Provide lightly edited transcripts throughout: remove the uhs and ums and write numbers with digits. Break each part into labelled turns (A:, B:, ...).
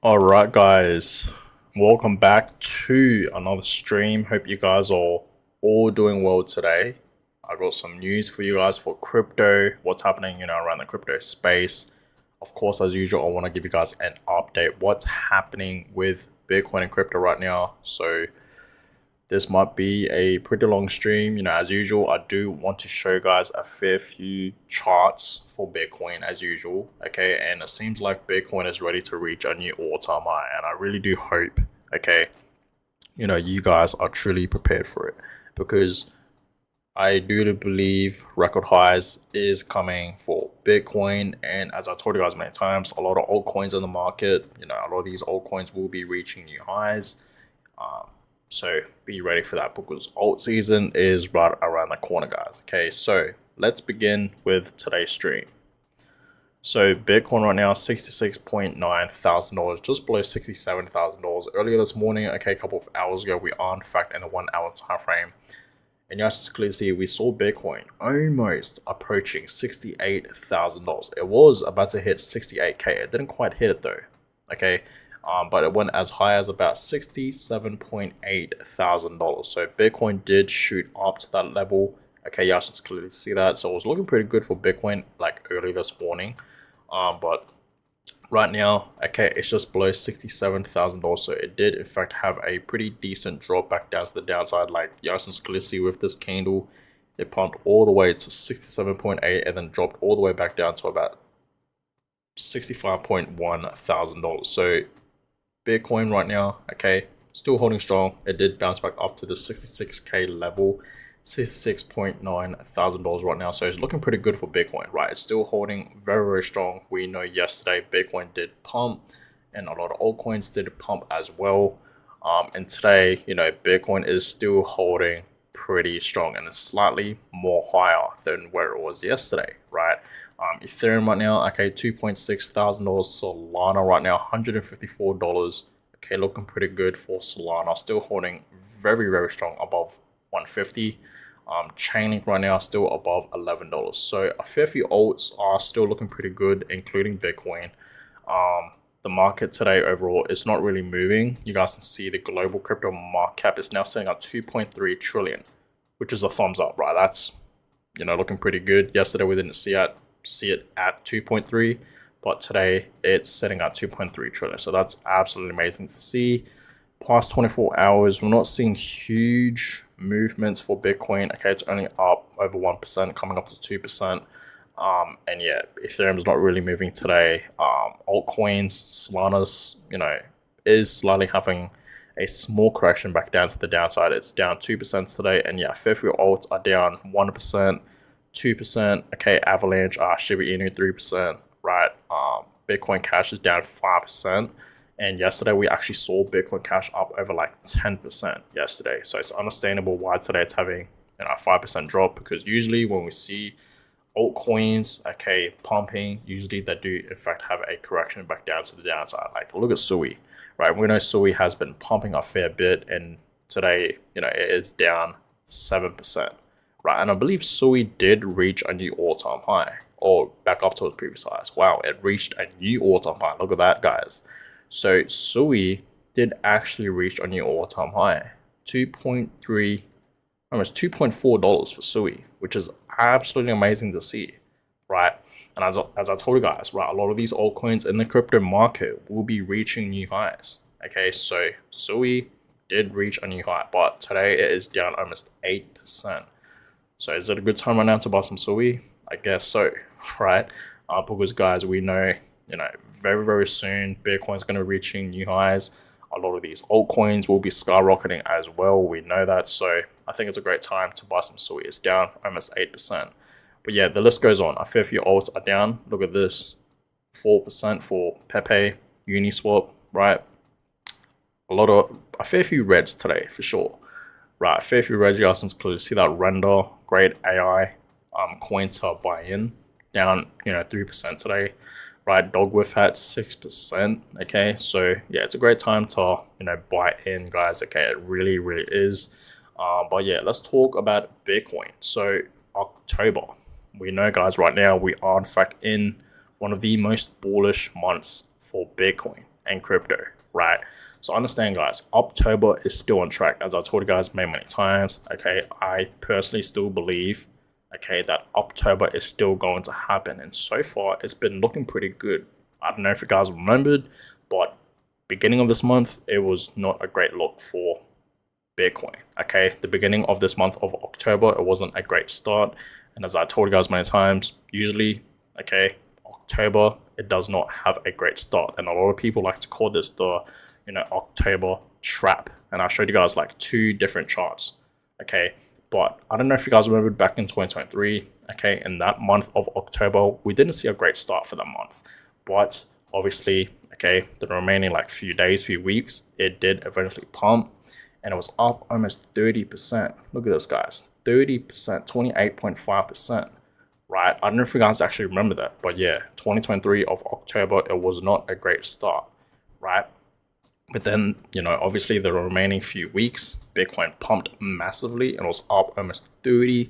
A: Alright guys, welcome back to another stream. Hope you guys are all doing well today. I got some news for you guys for crypto, what's happening, around the crypto space. Of course, as usual, I want to give you guys an update what's happening with Bitcoin and crypto right now. So this might be a pretty long stream. As usual, I do want to show you guys a fair few charts for Bitcoin as usual. Okay, and it seems like Bitcoin is ready to reach a new all-time high, and I really do hope, okay, you guys are truly prepared for it, because I do believe record highs is coming for Bitcoin. And as I told you guys many times, a lot of altcoins in the market, a lot of these altcoins will be reaching new highs. So be ready for that, because alt season is right around the corner, guys. Okay, so let's begin with today's stream. So Bitcoin right now, $66.9 thousand, just below $67,000. Earlier this morning, okay, a couple of hours ago, we are in fact in the 1 hour time frame. And you guys clearly see we saw Bitcoin almost approaching $68,000. It was about to hit 68K. It didn't quite hit it though. Okay. But it went as high as about $67.8 thousand. So Bitcoin did shoot up to that level. Okay, yeah, I should clearly see that. So it was looking pretty good for Bitcoin like early this morning. But right now, okay, it's just below $67,000. So it did in fact have a pretty decent drop back down to the downside. Like you guys can clearly see with this candle, it pumped all the way to 67.8 and then dropped all the way back down to about $65.1 thousand. So Bitcoin right now, okay, still holding strong. It did bounce back up to the 66K level, $66.9 thousand right now. So it's looking pretty good for Bitcoin, right? It's still holding very, very strong. We know yesterday Bitcoin did pump and a lot of altcoins did pump as well. And today, Bitcoin is still holding pretty strong, and it's slightly more higher than where it was yesterday, right? Ethereum right now, okay, $2.6 thousand. Solana right now, $154. Okay, looking pretty good for Solana. Still holding very, very strong above 150. Chainlink right now still above $11. So a fair few alts are still looking pretty good, including Bitcoin. The market today overall is not really moving. You guys can see the global crypto market cap is now sitting at 2.3 trillion, which is a thumbs up, right? That's looking pretty good. Yesterday we didn't see it at 2.3, but today it's sitting at 2.3 trillion. So that's absolutely amazing to see. Past 24 hours, we're not seeing huge movements for Bitcoin. Okay, it's only up over 1%, coming up to 2%. And yeah, Ethereum's not really moving today. Altcoins, Solana's, is slightly having a small correction back down to the downside. It's down 2% today. And yeah, fair few alts are down 1%, 2%. Okay, Avalanche, Shiba Inu 3%, right? Bitcoin Cash is down 5%. And yesterday we actually saw Bitcoin Cash up over like 10% yesterday. So it's understandable why today it's having a 5% drop, because usually when we see altcoins, okay, pumping, usually they do in fact have a correction back down to the downside. Like look at Sui, right? We know Sui has been pumping a fair bit, and today, it is down 7%, right? And I believe Sui did reach a new all-time high, or back up to its previous highs. Wow, it reached a new all-time high. Look at that, guys. So Sui did actually reach a new all-time high, 2.3, almost $2.4 for Sui, which is absolutely amazing to see, right? And as I told you guys, right, a lot of these altcoins in the crypto market will be reaching new highs. Okay, so Sui did reach a new high, but today it is down almost 8%. So is it a good time right now to buy some Sui? I guess so, right? Because guys, we know, very, very soon Bitcoin's going to be reaching new highs. A lot of these altcoins will be skyrocketing as well. We know that. So I think it's a great time to buy some Sui. It's down almost 8%. But yeah, the list goes on. A fair few alts are down. Look at this, 4% for Pepe, Uniswap, right? A fair few reds today for sure, right? A fair few reds. You guys can clearly see that Render, great AI coin to buy in, down 3% today. Right, Dogwoof had 6%. Okay, so yeah, it's a great time to buy in, guys. Okay, it really, really is. But yeah, let's talk about Bitcoin. So October, we know, guys, right now we are in fact in one of the most bullish months for Bitcoin. in crypto, right? So understand, guys, October is still on track. As I told you guys many times, okay, I personally still believe, okay, that October is still going to happen. And so far, it's been looking pretty good. I don't know if you guys remembered, but beginning of this month, it was not a great look for Bitcoin, okay? The beginning of this month of October, it wasn't a great start. And as I told you guys many times, usually, okay, October, it does not have a great start. And a lot of people like to call this the, October trap. And I showed you guys like 2 different charts, okay? But I don't know if you guys remember back in 2023, okay, in that month of October, we didn't see a great start for that month. But obviously, okay, the remaining like few days, few weeks, it did eventually pump and it was up almost 30%. Look at this, guys, 30%, 28.5%, right? I don't know if you guys actually remember that, but yeah, 2023 of October, it was not a great start, right? But then, obviously the remaining few weeks, Bitcoin pumped massively and was up almost 30%.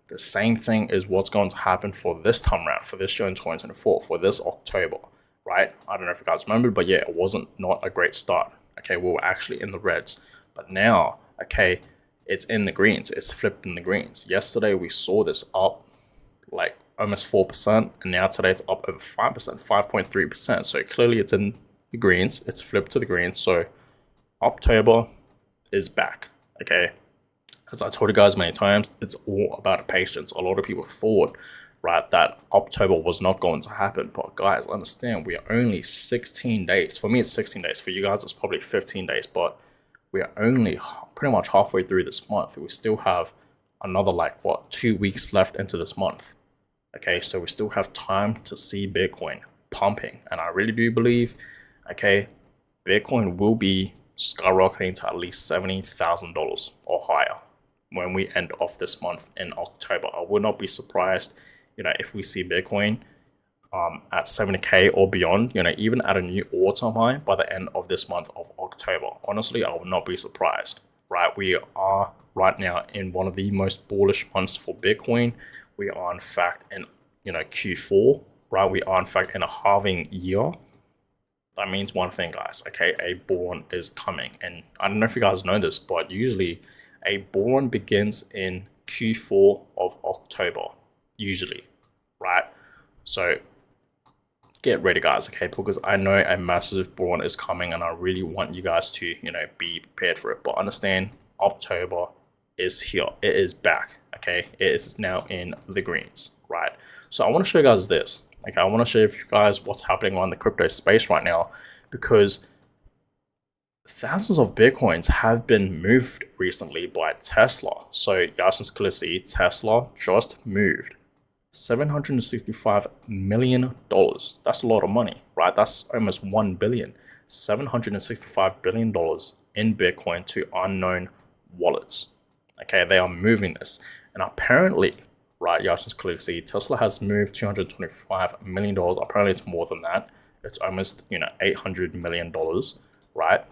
A: The same thing is what's going to happen for this time around, for this year in 2024, for this October, right? I don't know if you guys remember, but yeah, it wasn't not a great start. Okay, we were actually in the reds. But now, okay, it's in the greens. It's flipped in the greens. Yesterday, we saw this up like almost 4%, and now today it's up over 5%, 5.3%. So clearly it's in the greens, it's flipped to the greens. So October is back, okay? As I told you guys many times, it's all about patience. A lot of people thought, right, that October was not going to happen. But guys, understand, we are only 16 days. For me, it's 16 days. For you guys, it's probably 15 days. But we are only pretty much halfway through this month. We still have another, 2 weeks left into this month. Okay, so we still have time to see Bitcoin pumping. And I really do believe, okay, Bitcoin will be skyrocketing to at least $70,000 or higher when we end off this month in October. I would not be surprised, if we see Bitcoin at 70K or beyond, even at a new all-time high by the end of this month of October. Honestly, I would not be surprised, right? We are right now in one of the most bullish months for Bitcoin. We are in fact in, Q4, right? We are in fact in a halving year. That means one thing, guys, okay? A bull run is coming. And I don't know if you guys know this, but usually a bull run begins in Q4 of October, usually, right? So get ready, guys, okay? Because I know a massive bull run is coming and I really want you guys to, be prepared for it. But understand, October is here. It is back, okay? It is now in the greens, right? So I want to show you guys this. Okay, I want to show you guys what's happening on the crypto space right now, because thousands of Bitcoins have been moved recently by Tesla. So you guys can clearly see Tesla just moved $765 million. That's a lot of money, right? That's almost 1 billion. $765 billion in Bitcoin to unknown wallets. Okay, they are moving this. And apparently, right, you guys can clearly see Tesla has moved $225 million. Apparently it's more than that. It's almost, $800 million, right?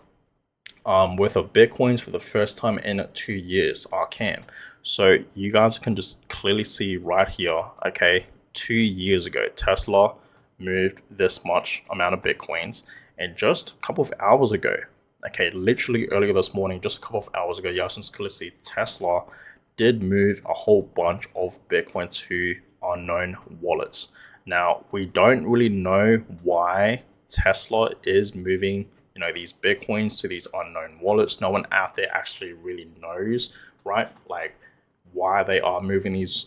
A: Worth of Bitcoins for the first time in 2 years, Arcane. So you guys can just clearly see right here, okay, 2 years ago, Tesla moved this much amount of Bitcoins. And just a couple of hours ago, okay, literally earlier this morning, just a couple of hours ago, you guys can clearly see Tesla did move a whole bunch of Bitcoin to unknown wallets. Now, we don't really know why Tesla is moving, these Bitcoins to these unknown wallets. No one out there actually really knows, right? Like why they are moving these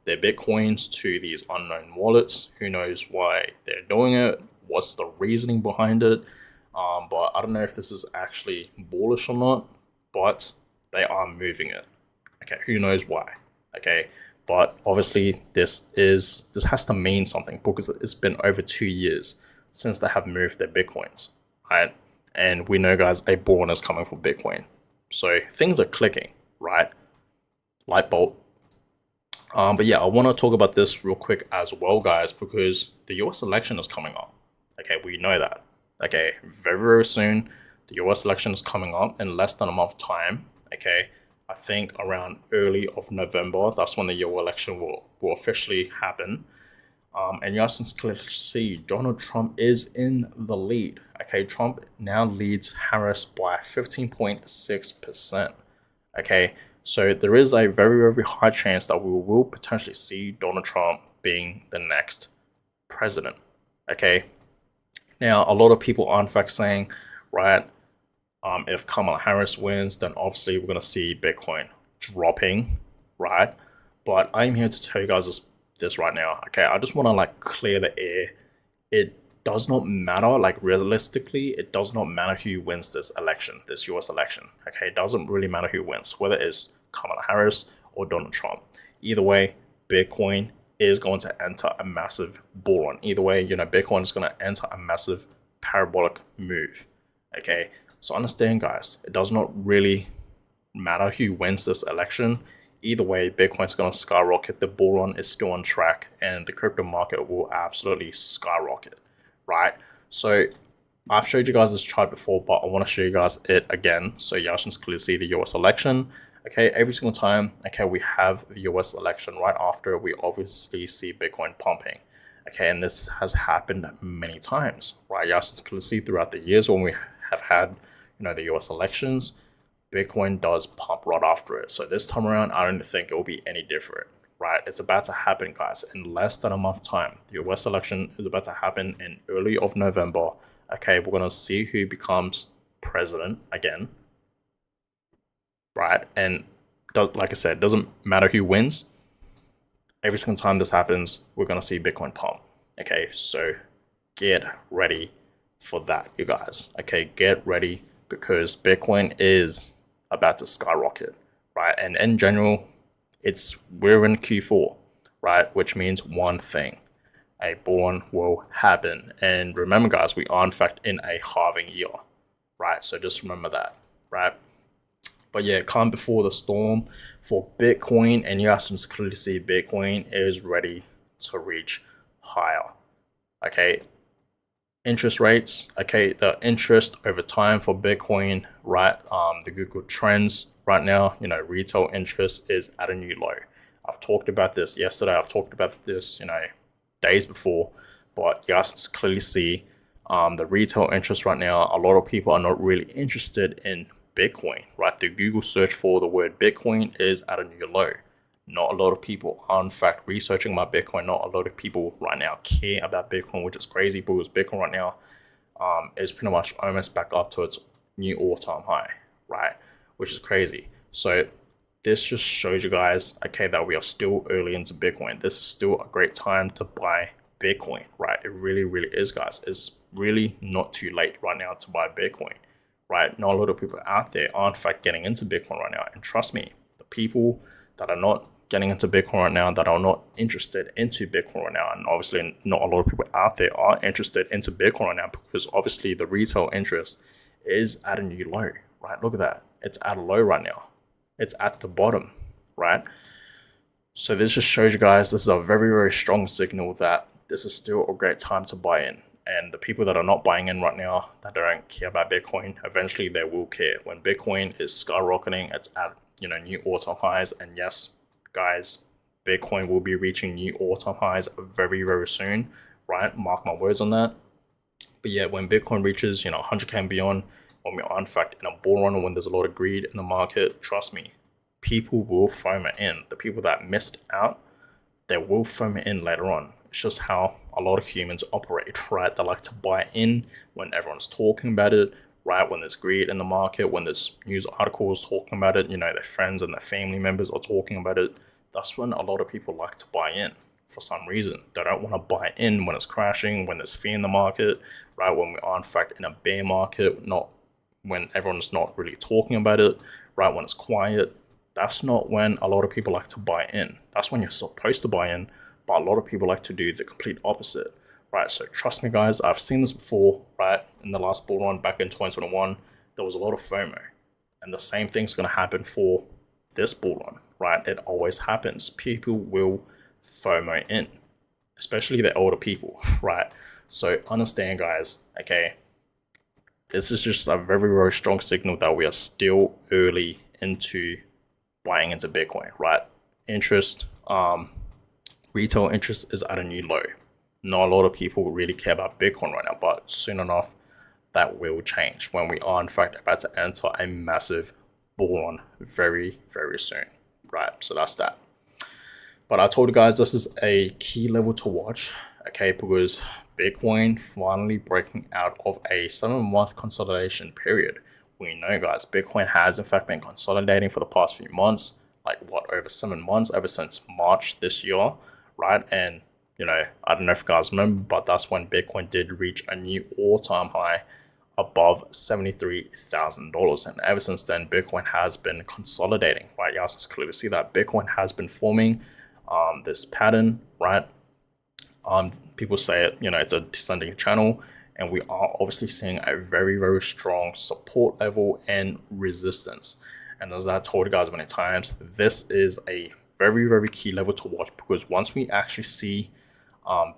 A: their Bitcoins to these unknown wallets. Who knows why they're doing it? What's the reasoning behind it? But I don't know if this is actually bullish or not, but they are moving it. Okay, who knows why? Okay, but obviously this has to mean something, because it's been over 2 years since they have moved their Bitcoins, right? And we know, guys, a bull run is coming for Bitcoin. So things are clicking, right? Light bulb. But yeah, I want to talk about this real quick as well, guys, because the US election is coming up. Okay, we know that. Okay, very, very soon, the US election is coming up in less than a month time. Okay, I think around early of November, that's when the US election will officially happen. And you guys can clearly see Donald Trump is in the lead. Okay, Trump now leads Harris by 15.6%. Okay, so there is a very, very high chance that we will potentially see Donald Trump being the next president. Okay, now a lot of people are in fact saying, right, if Kamala Harris wins, then obviously we're going to see Bitcoin dropping, right? But I'm here to tell you guys this right now. Okay, I just want to like clear the air. It does not matter, like realistically, it does not matter who wins this election, this US election. Okay, it doesn't really matter who wins, whether it's Kamala Harris or Donald Trump. Either way, Bitcoin is going to enter a massive bull run. Either way, Bitcoin is going to enter a massive parabolic move. Okay, so understand, guys, it does not really matter who wins this election. Either way, Bitcoin's going to skyrocket. The bull run is still on track, and the crypto market will absolutely skyrocket, right? So I've showed you guys this chart before, but I want to show you guys it again so you guys can clearly see the US election. Okay, every single time, okay, we have the US election right after, we obviously see Bitcoin pumping. Okay, and this has happened many times, right? You guys can clearly see throughout the years when we have had, the US elections, Bitcoin does pump right after it. So this time around, I don't think it will be any different, right? It's about to happen, guys, in less than a month time. The US election is about to happen in early of November. Okay, we're going to see who becomes president again, right? And like I said, it doesn't matter who wins. Every single time this happens, we're going to see Bitcoin pump. Okay, so get ready for that, you guys. Okay, get ready because Bitcoin is about to skyrocket, right? And in general, we're in Q4, right? Which means one thing: a bull run will happen. And remember, guys, we are in fact in a halving year, right? So just remember that, right? But yeah, calm before the storm for Bitcoin, and you guys can clearly see Bitcoin is ready to reach higher. Okay, interest rates. Okay, the interest over time for Bitcoin, right? The Google Trends right now, retail interest is at a new low. I've talked about this yesterday. I've talked about this, days before, but you guys can clearly see the retail interest right now. A lot of people are not really interested in Bitcoin, right? The Google search for the word Bitcoin is at a new low. Not a lot of people are in fact researching about Bitcoin. Not a lot of people right now care about Bitcoin, which is crazy because Bitcoin right now is pretty much almost back up to its new all-time high, right? Which is crazy. So this just shows you guys, okay, that we are still early into Bitcoin. This is still a great time to buy Bitcoin, right? It really, really is, guys. It's really not too late right now to buy Bitcoin, right? Not a lot of people out there are in fact getting into Bitcoin right now. And trust me, the people that are not getting into Bitcoin right now, that are not interested into Bitcoin right now, and obviously not a lot of people out there are interested into Bitcoin right now because obviously the retail interest is at a new low, right? Look at that. It's at a low right now. It's at the bottom, right? So this just shows you guys, this is a very, very strong signal that this is still a great time to buy in. And the people that are not buying in right now, that don't care about Bitcoin, eventually they will care. When Bitcoin is skyrocketing, it's at new all-time highs. And yes, guys, Bitcoin will be reaching new all-time highs very, very soon, right? Mark my words on that. But yeah, when Bitcoin reaches 100K and beyond, when we are in fact in a bull run, when there's a lot of greed in the market, trust me, people will FOMO in. The people that missed out, they will FOMO in later on. It's just how a lot of humans operate, right? They like to buy in when everyone's talking about it, right? When there's greed in the market, when there's news articles talking about it, their friends and their family members are talking about it. That's when a lot of people like to buy in for some reason. They don't want to buy in when it's crashing, when there's fear in the market, right? When we are in fact in a bear market, not when everyone's not really talking about it, right? When it's quiet, that's not when a lot of people like to buy in. That's when you're supposed to buy in, but a lot of people like to do the complete opposite, right? So trust me, guys, I've seen this before, right? In the last bull run back in 2021, there was a lot of FOMO, and the same thing's going to happen for this bull run, right? It always happens. People will FOMO in, especially the older people, right? So understand, guys, okay, this is just a very, very strong signal that we are still early into buying into Bitcoin, right? Interest, retail interest is at a new low, not a lot of people really care about Bitcoin right now, but soon enough, that will change when we are in fact about to enter a massive bull run very, very soon, right? So that's that. But I told you guys this is a key level to watch, okay, because Bitcoin finally breaking out of a 7-month consolidation period. We know, guys, Bitcoin has in fact been consolidating for the past few months, like what, over 7 months, ever since March this year, right? And I don't know if you guys remember, but that's when Bitcoin did reach a new all-time high above $73,000. And ever since then, Bitcoin has been consolidating, right? You guys can clearly see that Bitcoin has been forming this pattern, right? People say it, it's a descending channel, and we are obviously seeing a very, very strong support level and resistance. And as I told you guys many times, this is a very, very key level to watch, because once we actually see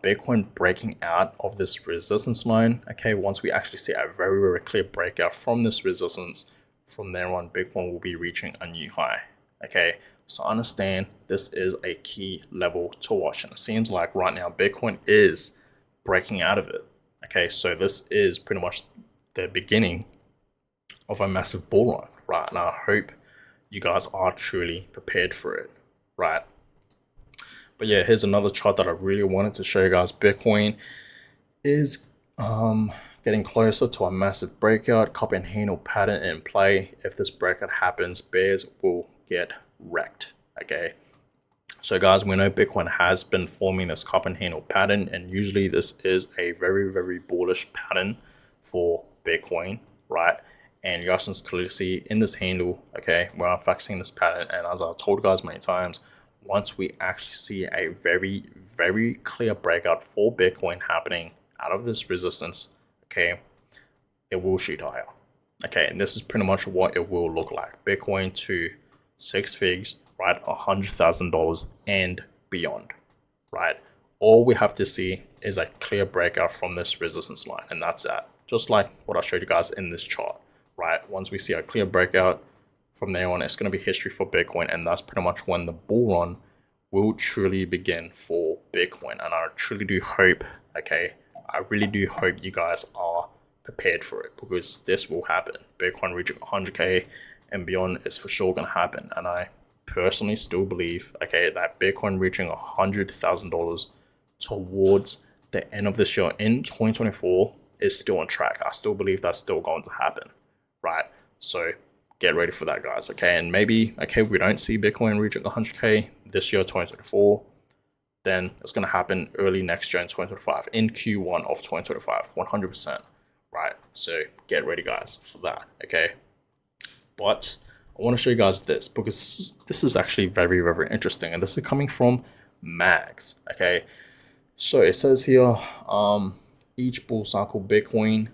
A: Bitcoin breaking out of this resistance line, okay, once we actually see a very, very clear breakout from this resistance, from there on, Bitcoin will be reaching a new high, okay? So understand this is a key level to watch, and it seems like right now Bitcoin is breaking out of it, okay? So this is pretty much the beginning of a massive bull run, right? And I hope you guys are truly prepared for it, right? But yeah, here's another chart that I really wanted to show you guys. Bitcoin is getting closer to a massive breakout, cup and handle pattern in play. If this breakout happens, bears will get wrecked, okay? So guys, we know Bitcoin has been forming this cup and handle pattern, and usually this is a very, very bullish pattern for Bitcoin, right? And you guys can clearly see in this handle, okay, we're in fact seeing this pattern. And as I've told you guys many times, once we actually see a very, very clear breakout for Bitcoin happening out of this resistance, okay, it will shoot higher, okay? And this is pretty much what it will look like. Bitcoin to 6 figs, right? $100,000 and beyond, right? All we have to see is a clear breakout from this resistance line, and that's that. Just like what I showed you guys in this chart, right? Once we see a clear breakout, from there on, it's going to be history for Bitcoin, and that's pretty much when the bull run will truly begin for Bitcoin. And I truly do hope, okay, I really do hope you guys are prepared for it, because this will happen. Bitcoin reaching 100K and beyond is for sure going to happen. And I personally still believe, okay, that Bitcoin reaching $100,000 towards the end of this year in 2024 is still on track. I still believe that's still going to happen, right? So get ready for that, guys, okay? And maybe, okay, we don't see Bitcoin reaching 100K this year, 2024, then it's going to happen early next year in 2025, in Q1 of 2025, 100%, right? So get ready, guys, for that, okay? But I want to show you guys this, because this is actually very, very interesting, and this is coming from Mags, okay? So it says here, each bull cycle Bitcoin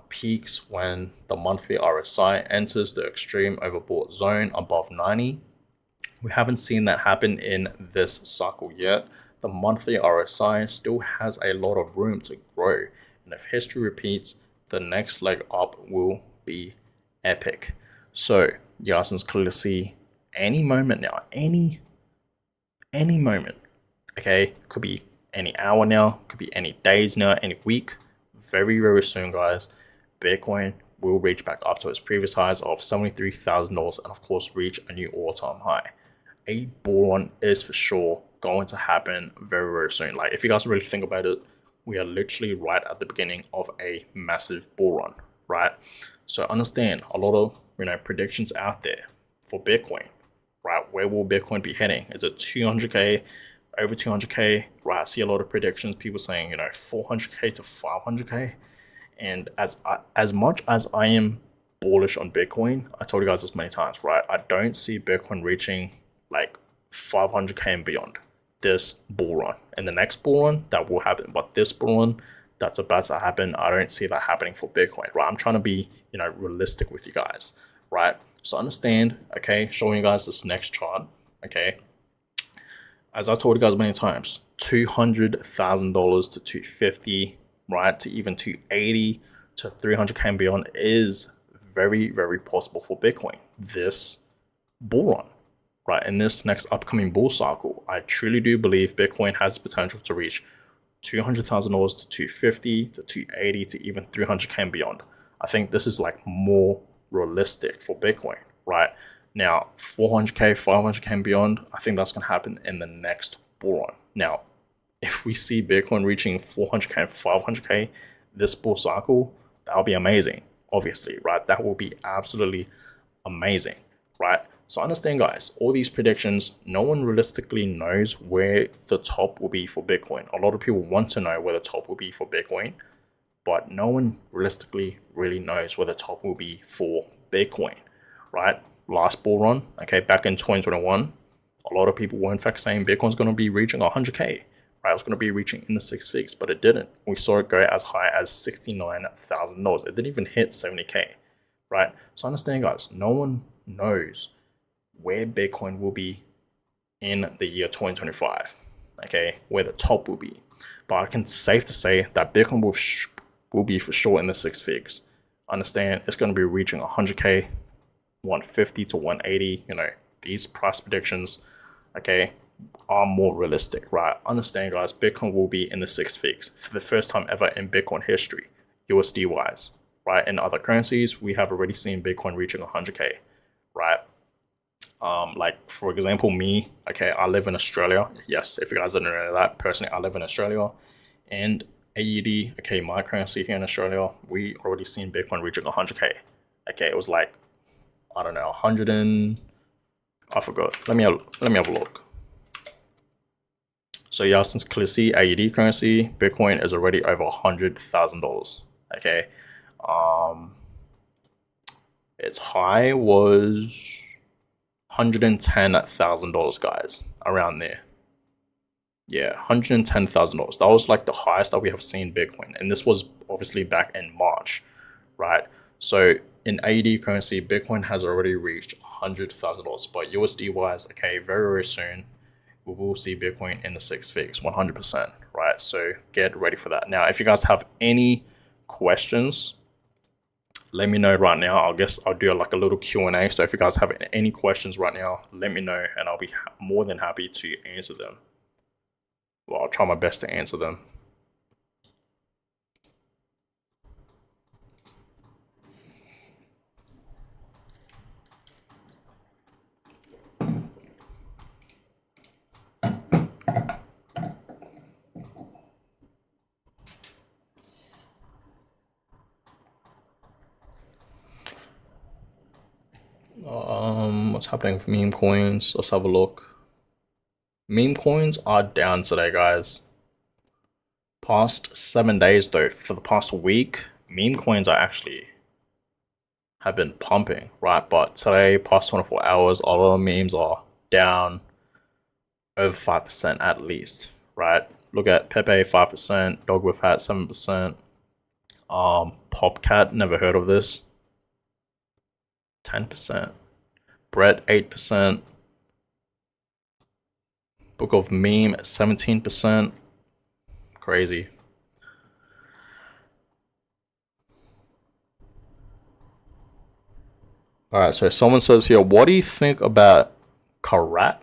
A: peaks when the monthly RSI enters the extreme overbought zone above 90. We haven't seen that happen in this cycle yet. The monthly RSI still has a lot of room to grow, and if history repeats, the next leg up will be epic. So you guys can clearly see any moment now, any moment, okay? Could be any hour now, could be any days now, any week. Very, very soon, guys, Bitcoin will reach back up to its previous highs of $73,000 and of course reach a new all-time high. A bull run is for sure going to happen very, very soon. Like, if you guys really think about it, we are literally right at the beginning of a massive bull run, right? So understand a lot of predictions out there for Bitcoin, right? Where will Bitcoin be heading? Is it 200K, over 200K, right? I see a lot of predictions, people saying 400K to 500K. And as much as I am bullish on Bitcoin, I told you guys this many times, right? I don't see Bitcoin reaching like 500K and beyond this bull run. And the next bull run, that will happen. But this bull run that's about to happen, I don't see that happening for Bitcoin, right? I'm trying to be, realistic with you guys, right? So understand, okay, showing you guys this next chart, okay? As I told you guys many times, $200,000 to 250, right, to even 280 to 300K and beyond is very, very possible for Bitcoin this bull run, right? In this next upcoming bull cycle, I truly do believe Bitcoin has the potential to reach $200,000 to 250 to 280 to even 300K and beyond. I think this is like more realistic for Bitcoin, right? Now, 400K, 500K and beyond, I think that's going to happen in the next bull run. Now, if we see Bitcoin reaching 400K and 500K this bull cycle, that'll be amazing, obviously, right? That will be absolutely amazing, right? So understand, guys, all these predictions, no one realistically knows where the top will be for Bitcoin. A lot of people want to know where the top will be for Bitcoin, but no one realistically really knows where the top will be for Bitcoin, right? Last bull run, okay, back in 2021, a lot of people were in fact saying Bitcoin's going to be reaching 100K, right? It was going to be reaching in the 6 figures, but it didn't. We saw it go as high as $69,000. It didn't even hit 70K, right? So understand, guys, no one knows where Bitcoin will be in the year 2025, okay, where the top will be. But I can safe to say that Bitcoin will be for sure in the 6 figures. Understand, it's going to be reaching 100K, 150 to 180. You know, these price predictions, okay, are more realistic, right? Understand, guys, Bitcoin will be in the 6 figures for the first time ever in Bitcoin history, USD wise, right? In other currencies, we have already seen Bitcoin reaching 100K, right? Like for example, me, okay, I live in Australia. Yes, if you guys didn't know that, personally, I live in Australia, and AUD, okay, my currency here in Australia, we already seen Bitcoin reaching 100K. Okay, it was like, I don't know, 100 and I forgot. Let me have a look. So yeah, since clearly see AUD currency, Bitcoin is already over $100,000. Okay, its high was $110,000, guys, around there. Yeah, $110,000. That was like the highest that we have seen Bitcoin, and this was obviously back in March, right? So in AUD currency, Bitcoin has already reached $100,000, but USD wise, okay, very soon we will see Bitcoin in the 6 figures, 100%, right? So get ready for that. Now, if you guys have any questions, let me know right now. I'll do like a little Q&A. So if you guys have any questions right now, let me know, and I'll be more than happy to answer them. Well, I'll try my best to answer them. What's happening with meme coins? Let's have a look. Meme coins are down today, guys. Past 7 days though, for the past week, meme coins are actually have been pumping, right? But today, past 24 hours, a lot of memes are down over 5% at least, right? Look at Pepe 5%, Dog with Hat 7%, Popcat, never heard of this, 10%, Brett 8%, Book of Meme 17%, crazy. All right, so someone says here, what do you think about Karat?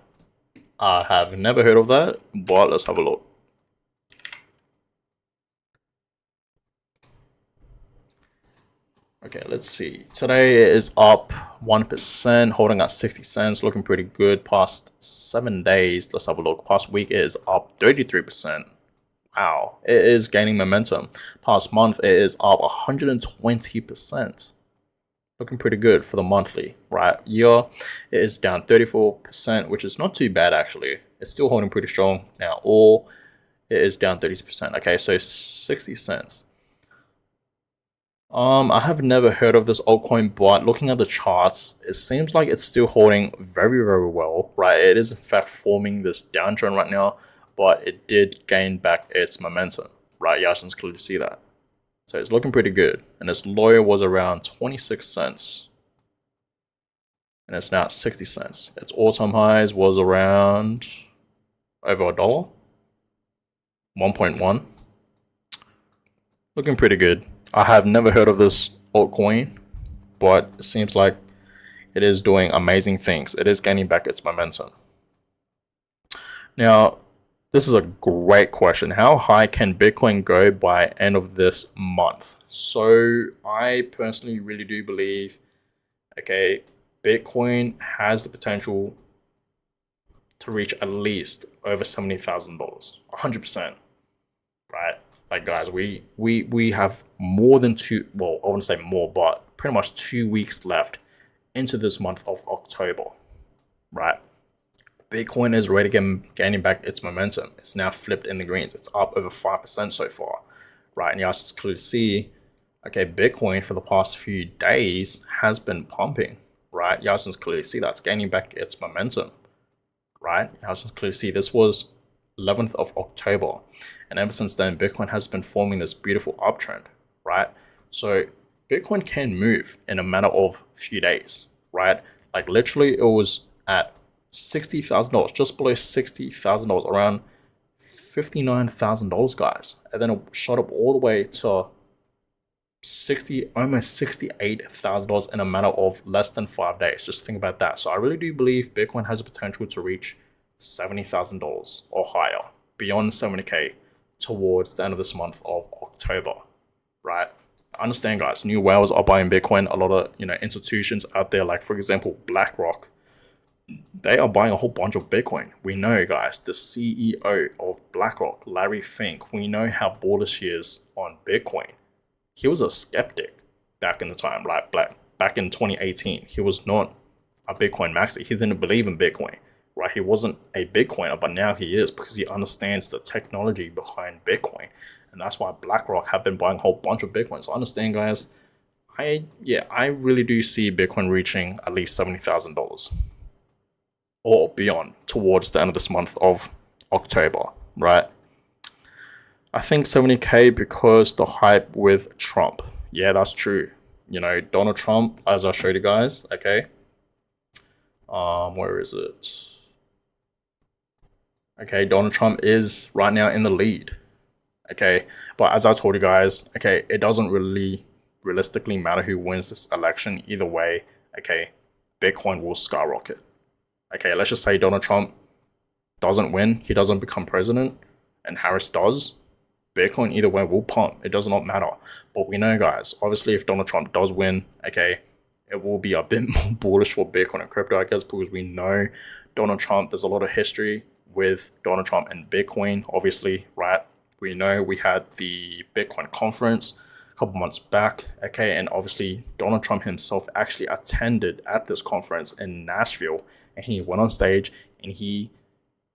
A: I have never heard of that, but let's have a look. Okay, let's see. Today it is up 1%, holding at 60 cents, looking pretty good. Past 7 days, let's have a look. Past week it is up 33%. Wow, it is gaining momentum. Past month it is up 120%. Looking pretty good for the monthly, right? Year, it is down 34%, which is not too bad actually. It's still holding pretty strong. Now, all it is down 30%. Okay, so 60 cents. I have never heard of this altcoin, but looking at the charts, it seems like it's still holding very, very well, right? It is in fact forming this downtrend right now, but it did gain back its momentum, right? You guys can clearly see that. So it's looking pretty good. And its low was around 26 cents. And it's now at 60 cents. Its all-time highs was around over $1, 1.1. Looking pretty good. I have never heard of this altcoin, but it seems like it is doing amazing things. It is gaining back its momentum. Now, This is a great question. How high can Bitcoin go by end of this month? So I personally really do believe, okay, Bitcoin has the potential to reach at least over $70,000, 100%, right? Like guys, we have more than two. Well, I wouldn't say more, but pretty much 2 weeks left into this month of October, right? Bitcoin is already gaining back its momentum. It's now flipped in the greens. It's up over 5% so far, right? And you guys clearly see, okay, Bitcoin for the past few days has been pumping, right? You guys can clearly see that's gaining back its momentum, right? You guys can clearly see this was 11th of October. And ever since then, Bitcoin has been forming this beautiful uptrend, right? So Bitcoin can move in a matter of few days, right? Like literally it was at $60,000, just below $60,000, around $59,000, guys. And then it shot up all the way to almost $68,000 in a matter of less than 5 days. Just think about that. So I really do believe Bitcoin has the potential to reach $70,000 or higher, beyond 70K, towards the end of this month of October, right? I understand, guys, new whales are buying Bitcoin. A lot of institutions out there, like for example BlackRock, they are buying a whole bunch of Bitcoin. We know, guys, the CEO of BlackRock, Larry Fink, we know how bullish he is on Bitcoin. He was a skeptic back in the time, like back in 2018. He was not a Bitcoin maxi. He didn't believe in Bitcoin, right? He wasn't a Bitcoiner, but now he is, because he understands the technology behind Bitcoin. And that's why BlackRock have been buying a whole bunch of Bitcoin. So understand, guys, I really do see Bitcoin reaching at least $70,000 or beyond towards the end of this month of October, right? I think 70K because the hype with Trump. Yeah, that's true. Donald Trump, as I showed you guys, okay? Where is it? Okay, Donald Trump is right now in the lead. Okay, but as I told you guys, okay, it doesn't really realistically matter who wins this election. Either way, okay, Bitcoin will skyrocket. Okay, let's just say Donald Trump doesn't win, he doesn't become president, and Harris does. Bitcoin either way will pump. It does not matter. But we know, guys, obviously if Donald Trump does win, okay, it will be a bit more bullish for Bitcoin and crypto, I guess, because we know Donald Trump, there's a lot of history with Donald Trump and Bitcoin, obviously, right? We know we had the Bitcoin conference a couple months back, okay, and obviously Donald Trump himself actually attended at this conference in Nashville, and he went on stage and he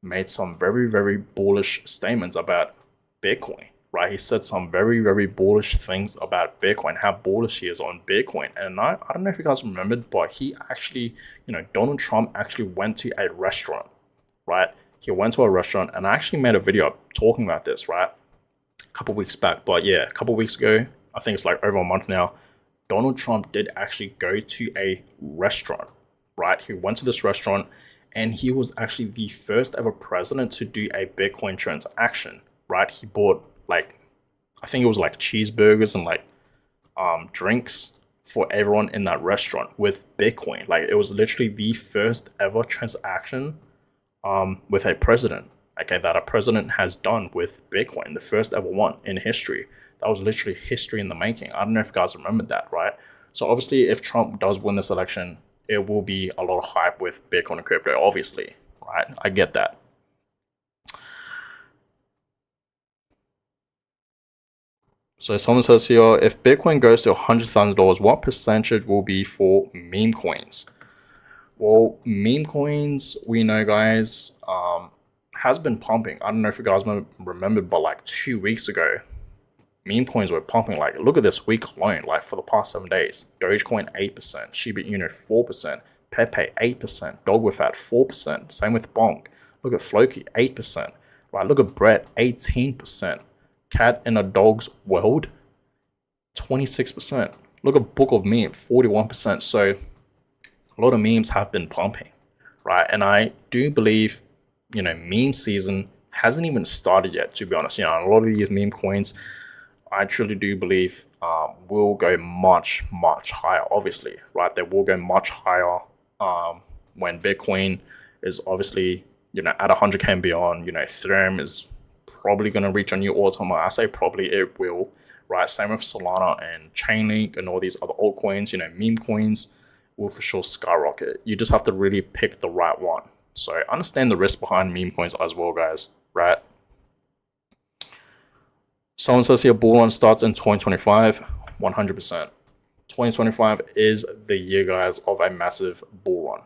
A: made some very, very bullish statements about Bitcoin, right? He said some very, very bullish things about Bitcoin, how bullish he is on Bitcoin. And I don't know if you guys remembered, but he actually, Donald Trump actually went to a restaurant, right? He went to a restaurant, and I actually made a video talking about this, right? A couple weeks back. But yeah, a couple weeks ago, I think it's like over a month now, Donald Trump did actually go to a restaurant, right? He went to this restaurant, and he was actually the first ever president to do a Bitcoin transaction, right? He bought I think it was like cheeseburgers and drinks for everyone in that restaurant with Bitcoin. Like it was literally the first ever transaction with a president, okay, that a president has done with Bitcoin, the first ever one in history. That was literally history in the making. I don't know if you guys remembered that, right? So obviously if Trump does win this election, it will be a lot of hype with Bitcoin and crypto, obviously, right? I get that. So someone says here, if Bitcoin goes to $100,000, what percentage will be for meme coins? Well, meme coins, we know, guys, has been pumping. I don't know if you guys remember, but like 2 weeks ago, meme coins were pumping. Like, look at this week alone, like for the past 7 days. Dogecoin 8%, Shiba Inu 4%, Pepe 8%, Dog with Fat 4%, same with Bonk. Look at Floki 8%, right? Look at Brett 18%. Cat in a Dog's World 26%. Look at Book of Meme 41%. So a lot of memes have been pumping, right? And I do believe, meme season hasn't even started yet, to be honest. A lot of these meme coins, I truly do believe will go much, much higher, obviously, right? They will go much higher when Bitcoin is obviously at 100k and beyond, Ethereum is probably going to reach a new all-time high. I say probably, it will, right? Same with Solana and Chainlink and all these other altcoins, meme coins will for sure skyrocket. You just have to really pick the right one. So understand the risk behind meme coins as well, guys, right? Someone says here, bull run starts in 2025, 100%. 2025 is the year, guys, of a massive bull run,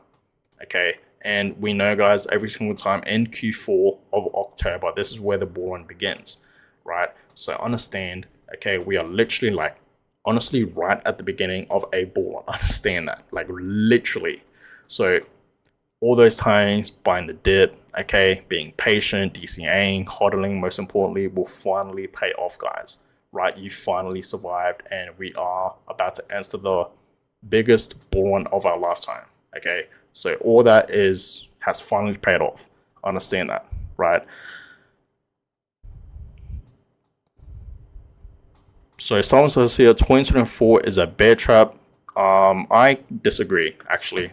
A: okay? And we know, guys, every single time in Q4 of October, this is where the bull run begins, right? So understand, okay, we are literally like, honestly, right at the beginning of a bull run. Understand that, like literally. So all those times buying the dip, okay, being patient, DCAing, hodling, most importantly, will finally pay off, guys, right? You finally survived, and we are about to enter the biggest bull run of our lifetime, okay? So all that has finally paid off. Understand that, right? So someone says here, 2024 is a bear trap. I disagree, actually.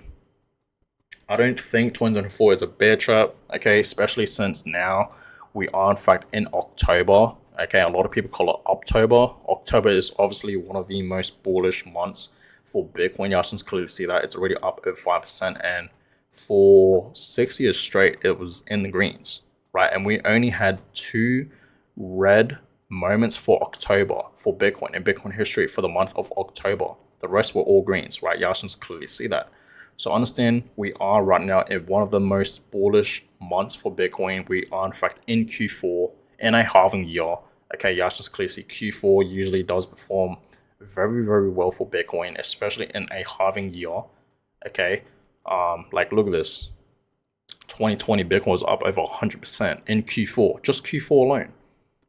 A: I don't think 2024 is a bear trap, okay, especially since now we are in fact in October, okay. A lot of people call it October. October is obviously one of the most bullish months for Bitcoin. You can clearly see that it's already up over 5%, and for 6 years straight it was in the greens, right? And we only had 2 red moments for October for Bitcoin in Bitcoin history for the month of October. The rest were all greens, right? You can clearly see that. So understand, we are right now in one of the most bullish months for Bitcoin. We are in fact in Q4 in a halving year. Okay, you just clearly see Q4 usually does perform very, very well for Bitcoin, especially in a halving year. Okay, like look at this. 2020 Bitcoin was up over 100% in Q4, just Q4 alone,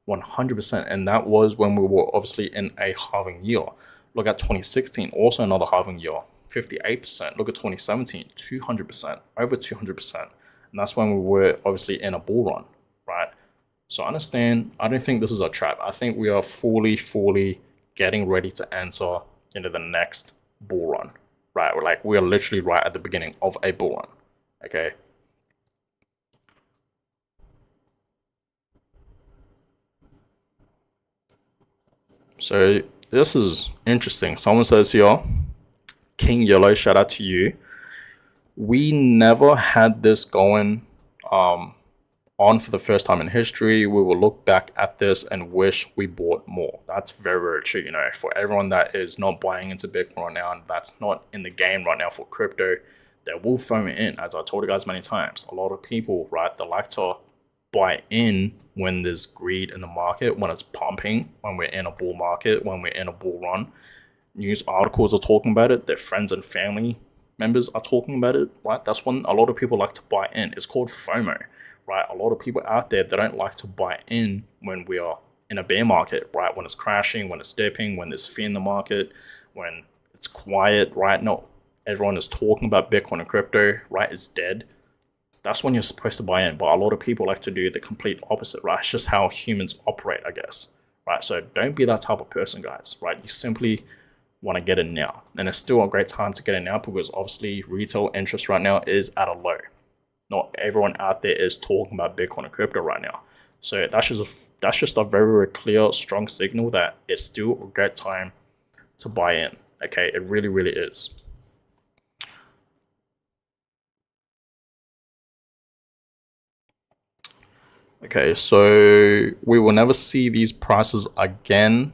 A: 100%, and that was when we were obviously in a halving year. Look at 2016, also another halving year, 58%. Look at 2017, 200%, over 200%. And that's when we were obviously in a bull run, right? So understand, I don't think this is a trap. I think we are fully getting ready to enter into the next bull run, right? We are literally right at the beginning of a bull run, okay? So this is interesting. Someone says here, King Yellow, shout out to you. We never had this going on for the first time in history. We will look back at this and wish we bought more. That's very, very true. For everyone that is not buying into Bitcoin right now and that's not in the game right now for crypto, they will phone it in. As I told you guys many times, a lot of people, right, they like to buy in when there's greed in the market, when it's pumping, when we're in a bull market, when we're in a bull run. News articles are talking about it, their friends and family members are talking about it, right? That's when a lot of people like to buy in. It's called FOMO, right? A lot of people out there, they don't like to buy in when we are in a bear market, right? When it's crashing, when it's dipping, when there's fear in the market, when it's quiet, right? Not everyone is talking about Bitcoin and crypto, right? It's dead. That's when you're supposed to buy in. But a lot of people like to do the complete opposite, right? It's just how humans operate, I guess, right? So don't be that type of person, guys, right? You simply want to get in now. And it's still a great time to get in now because obviously retail interest right now is at a low. Not everyone out there is talking about Bitcoin and crypto right now. So that's just a very, very clear, strong signal that it's still a great time to buy in. Okay, it really, really is. Okay, so we will never see these prices again.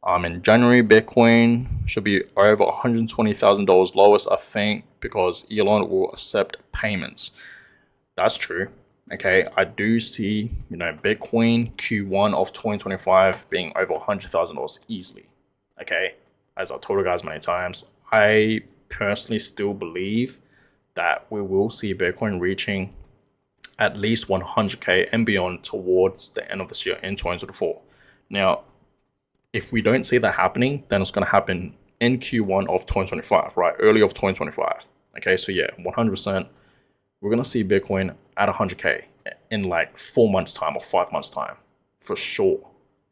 A: In January, Bitcoin should be over $120,000 lowest, I think, because Elon will accept payments. That's true. Okay, I do see, Bitcoin Q1 of 2025 being over $100,000 easily. Okay, as I told you guys many times, I personally still believe that we will see Bitcoin reaching at least 100k and beyond towards the end of this year in 2024. Now, if we don't see that happening, then it's going to happen in Q1 of 2025, right? Early of 2025. Okay, so yeah, 100%. We're going to see Bitcoin at 100k in like 4 months time or 5 months time for sure.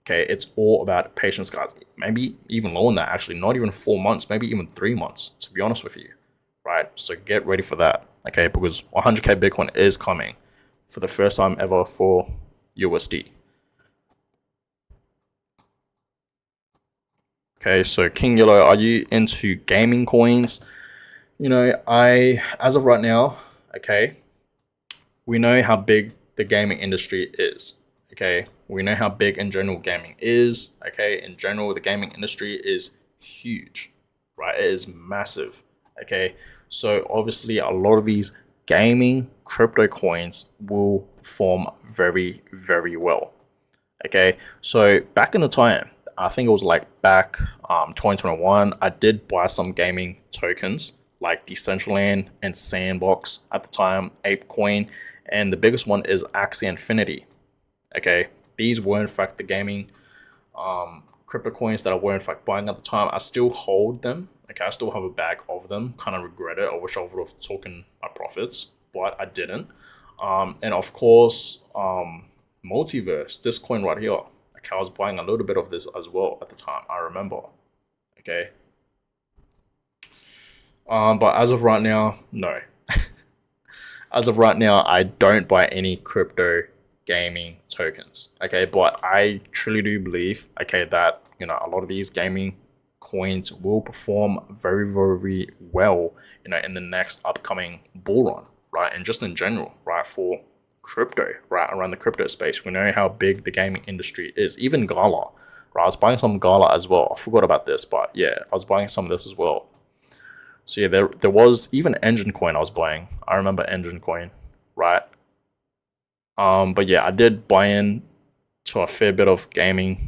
A: Okay, it's all about patience, guys. Maybe even lower than that, actually, not even 4 months, maybe even 3 months, to be honest with you, right? So get ready for that, okay? Because 100k Bitcoin is coming. for the first time ever for USD. Okay, so King Yellow, are you into gaming coins? As of right now, okay, we know how big the gaming industry is. Okay, we know how big in general gaming is. Okay, in general, the gaming industry is huge, right? It is massive. Okay, so obviously, a lot of these gaming crypto coins will perform very, very well. Okay, so back in the time, I think it was like back 2021, I did buy some gaming tokens like Decentraland and Sandbox at the time, ApeCoin, and the biggest one is Axie Infinity. Okay, these were in fact the gaming crypto coins that I were in fact buying at the time. I still hold them. Okay, I still have a bag of them. Kind of regret it. I wish I would have taken my profits, but I didn't. And of course, Multiverse, this coin right here. Okay, I was buying a little bit of this as well at the time. I remember. Okay. But as of right now, no. As of right now, I don't buy any crypto gaming tokens. Okay, but I truly do believe, okay, that a lot of these gaming coins will perform very, very well, in the next upcoming bull run, right? And just in general, right, for crypto, right, around the crypto space. We know how big the gaming industry is. Even Gala, right? I was buying some Gala as well. I forgot about this, but yeah, I was buying some of this as well. So yeah, there was even Engine Coin I was buying. I remember Engine Coin, right? But yeah, I did buy in to a fair bit of gaming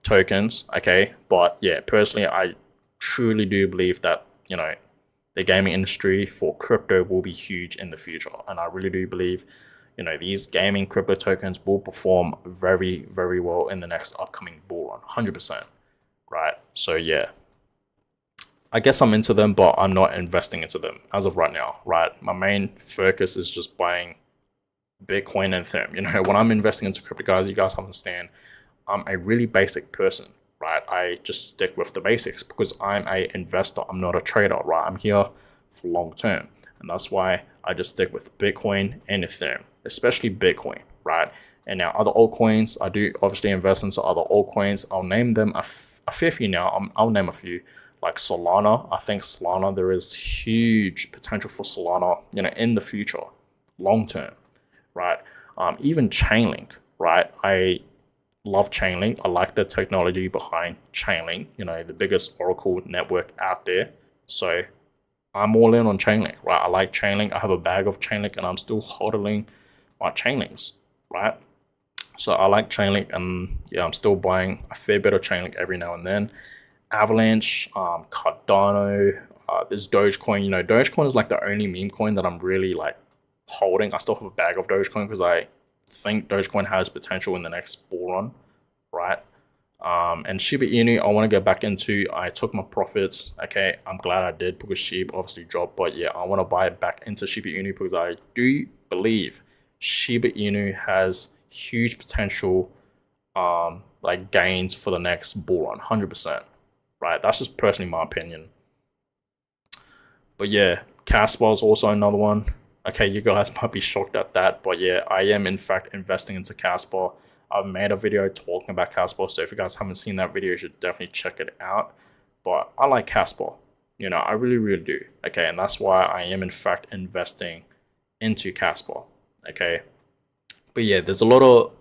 A: tokens, okay? But yeah, personally, I truly do believe that, the gaming industry for crypto will be huge in the future. And I really do believe, these gaming crypto tokens will perform very, very well in the next upcoming bull run, 100%, right? So yeah, I guess I'm into them, but I'm not investing into them as of right now, right? My main focus is just buying Bitcoin and Ethereum. When I'm investing into crypto, guys, you guys understand, I'm a really basic person, right? I just stick with the basics because I'm a investor. I'm not a trader, right? I'm here for long term. And that's why I just stick with Bitcoin and Ethereum, especially Bitcoin, right? And now other altcoins, I do obviously invest into other altcoins. I'll name them a fair few now. I'll name a few like Solana. I think Solana, there is huge potential for Solana, in the future, long term, right? Even Chainlink, right? I love Chainlink. I like the technology behind Chainlink, the biggest Oracle network out there. So I'm all in on Chainlink, right? I like Chainlink. I have a bag of Chainlink and I'm still hodling my Chainlinks, right? So I like Chainlink and yeah, I'm still buying a fair bit of Chainlink every now and then. Avalanche, Cardano, there's Dogecoin. Dogecoin is like the only meme coin that I'm really like holding. I still have a bag of Dogecoin because I think Dogecoin has potential in the next bull run, right? And Shiba Inu, I want to get back into. I took my profits. Okay, I'm glad I did because Shiba obviously dropped. But yeah, I want to buy it back into Shiba Inu because I do believe Shiba Inu has huge potential, like gains for the next bull run, 100%. Right, that's just personally my opinion. But yeah, Casper is also another one. Okay, you guys might be shocked at that, but yeah, I am in fact investing into Casper. I've made a video talking about Casper, so if you guys haven't seen that video, you should definitely check it out. But I like Casper, I really, really do. Okay, and that's why I am in fact investing into Casper. Okay, but yeah, there's a lot of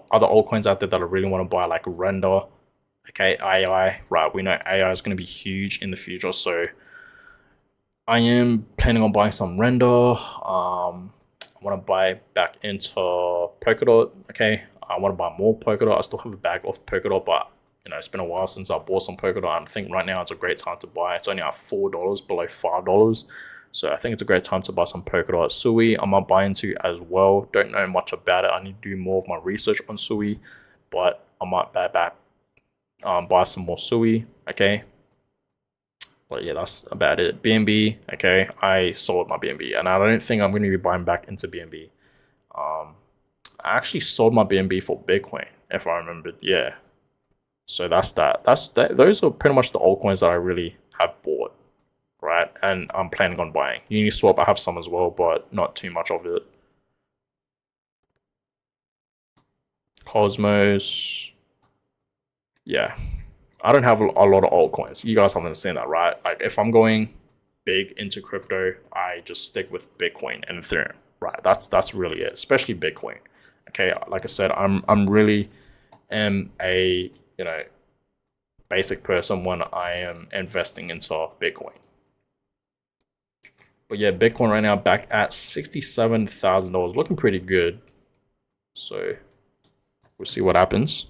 A: other altcoins out there that I really want to buy, like Render. Okay, AI, right? We know AI is going to be huge in the future, so I am planning on buying some Render. I want to buy back into Polkadot. Okay, I want to buy more Polkadot. I still have a bag of Polkadot, but it's been a while since I bought some Polkadot. I think right now it's a great time to buy. It's only at $4, below $5. So I think it's a great time to buy some Polkadot. Sui, I might buy into as well. Don't know much about it. I need to do more of my research on Sui, but I might buy some more Sui. Okay, but yeah, that's about it. BNB, okay, I sold my BNB, and I don't think I'm going to be buying back into BNB. I actually sold my BNB for Bitcoin, if I remember. Yeah, so that's that. Those are pretty much the altcoins that I really have bought, right? And I'm planning on buying Uniswap. I have some as well, but not too much of it. Cosmos. Yeah, I don't have a lot of altcoins. You guys have understand that, right? Like if I'm going big into crypto, I just stick with Bitcoin and Ethereum, right? That's really it, especially Bitcoin. Okay, like I said, I'm really am a basic person when I am investing into Bitcoin. But yeah, Bitcoin right now back at $67,000, looking pretty good. So we'll see what happens.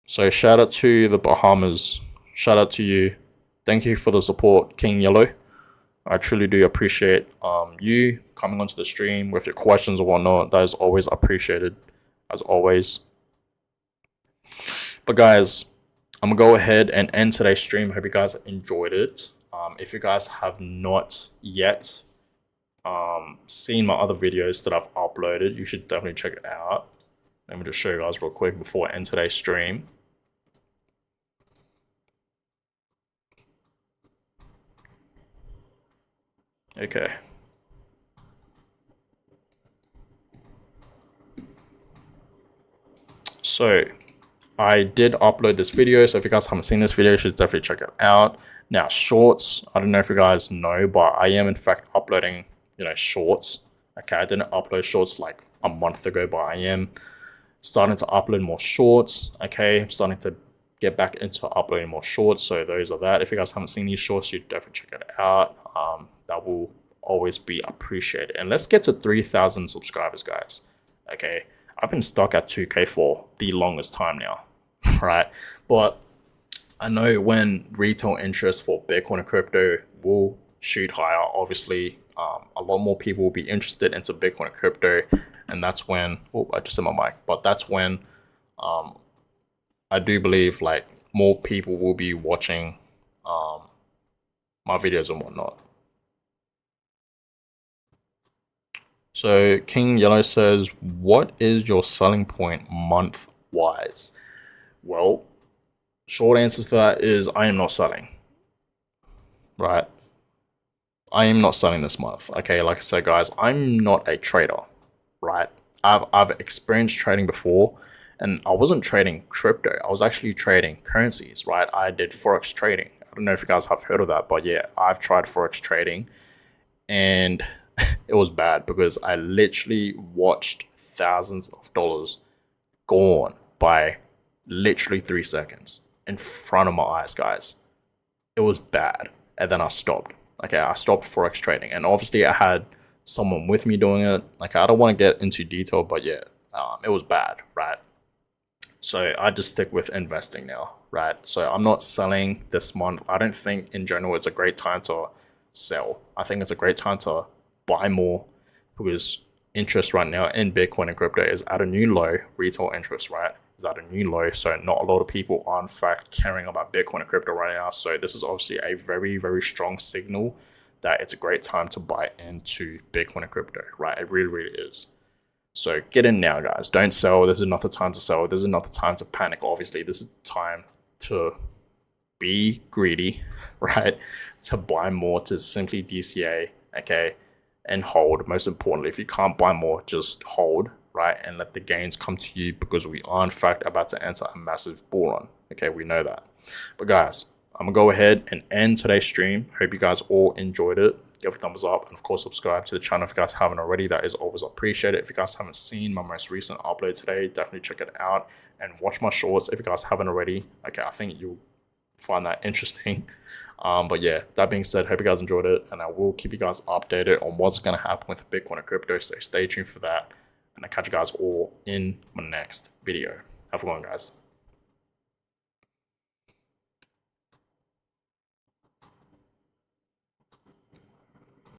A: So shout out to the Bahamas. Shout out to you. Thank you for the support, King Yellow. I truly do appreciate you coming onto the stream with your questions or whatnot. That is always appreciated, as always. But guys, I'm gonna go ahead and end today's stream. Hope you guys enjoyed it. If you guys have not yet seen my other videos that I've uploaded, you should definitely check it out. Let me just show you guys real quick before I end today's stream. Okay. So I did upload this video, so if you guys haven't seen this video, you should definitely check it out. Now, shorts, I don't know if you guys know, but I am in fact uploading, shorts. Okay, I didn't upload shorts like a month ago, but I am starting to upload more shorts. Okay, I'm starting to get back into uploading more shorts, so those are that. If you guys haven't seen these shorts, you definitely check it out. That will always be appreciated. And let's get to 3,000 subscribers, guys. Okay, I've been stuck at 2K for the longest time now, right? But I know when retail interest for Bitcoin and crypto will shoot higher, obviously, a lot more people will be interested into Bitcoin and crypto, and that's when, oh, I just hit my mic, but that's when I do believe like more people will be watching my videos and whatnot. So King Yellow says, what is your selling point month-wise? Well, short answer to that is I am not selling, right? I am not selling this month. Okay, like I said, guys, I'm not a trader, right? I've experienced trading before, and I wasn't trading crypto. I was actually trading currencies, right? I did Forex trading. I don't know if you guys have heard of that, but yeah, I've tried Forex trading, and it was bad because I literally watched thousands of dollars gone by literally 3 seconds in front of my eyes, guys. It was bad. And then I stopped. Okay, I stopped Forex trading. And obviously I had someone with me doing it. Like, I don't want to get into detail, but yeah, it was bad, right? So I just stick with investing now, right? So I'm not selling this month. I don't think in general it's a great time to sell. I think it's a great time to buy more because interest right now in Bitcoin and crypto is at a new low. Retail interest, right, is at a new low. So not a lot of people are in fact caring about Bitcoin and crypto right now. So this is obviously a very, very strong signal that it's a great time to buy into Bitcoin and crypto, right? It really, really is. So get in now, guys. Don't sell. This is not the time to sell. This is not the time to panic. Obviously, this is the time to be greedy, right? To buy more, to simply DCA, okay? And hold. Most importantly, if you can't buy more, just hold, right? And let the gains come to you because we are in fact about to enter a massive bull run. Okay, we know that. But guys, I'm gonna go ahead and end today's stream. Hope you guys all enjoyed it. Give a thumbs up and of course subscribe to the channel if you guys haven't already. That is always appreciated. If you guys haven't seen my most recent upload today, definitely check it out and watch my shorts if you guys haven't already. Okay, I think you'll find that interesting. But yeah, that being said, hope you guys enjoyed it, and I will keep you guys updated on what's going to happen with Bitcoin and crypto, so stay tuned for that, and I'll catch you guys all in my next video. Have a good one, guys.